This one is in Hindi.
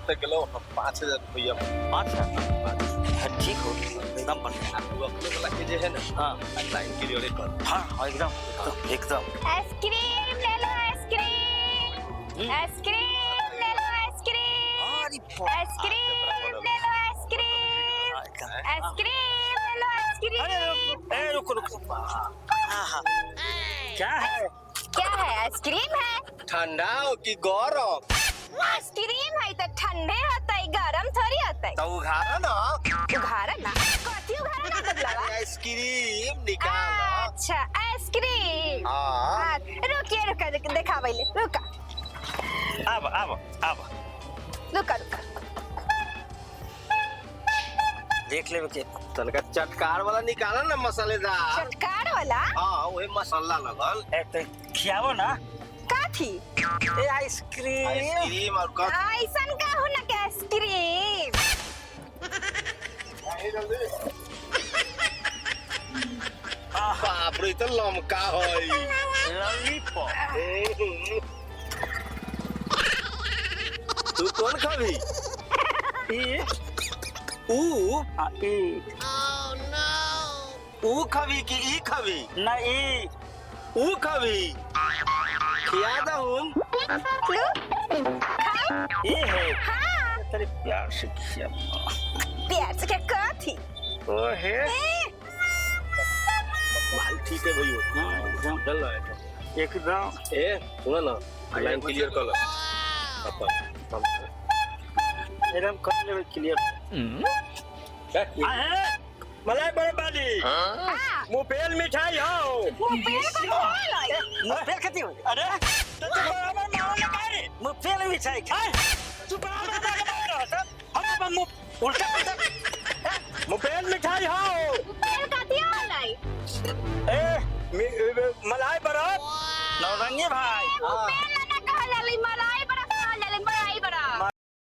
रुपए किलो 5,000 रुपया। अच्छा ठीक हो एकदम बढ़िया। तू अपने वाला के जे है ना हाँ लाइन क्लियर कर। हाँ एकदम एकदम। आइसक्रीम ले लो आइसक्रीम, आइसक्रीम ले लो आइसक्रीम, आइसक्रीम ले लो आइसक्रीम, आइसक्रीम ले लो आइसक्रीम। अरे रुको हाँ क्या है? क्या है? आइसक्रीम है। ठंडा हो कि गरम? आइसक्रीम है तो ठंडे होता है, गरम थोड़ी होता है। तो उघारा ना। उघारा ना? कथी उघारा का मतलब है? आइसक्रीम निकाल। अच्छा आइसक्रीम। हाँ रुकिए रुका देखा पहले रुका अब रुका देख ले के तनका चटकार वाला निकाला ना मसालेदार। चटकार वाला? हाँ वही मसाला लगल। तो खियावो ना। काथी? ए आइसक्रीम। आइसक्रीम और ऐसन का हो ना के आइसक्रीम। बाप रे तो लमका है। लॉलीपॉप। तू कौन खावी? ई ऊ ऊ खावी कि ई खावी? नहीं ऊ खावी। खिया दहूं। ये है हाँ तेरे प्यार से खिया। प्यार से क्या काथी? ओ है माल ठीक है भैया। एकदम चल रहा है एकदम। ए सुना ना लाइन क्लियर कर लो। अपन एकदम कर ले क्लियर। मलाई बर्बादी मुफेल मिठाई हो। मुफेल का कौन है? मुफेल खाती हो? अरे तो बराबर मारो ना कारे मुफेल मिठाई खाए। तू बराबर मारो हम अब उल्टा पुल्टा मुफेल मिठाई हो। मुफेल काथी वाला है? ए मलाई बर्फ नौरंगी भाई। मुफेल ना कहला ली मला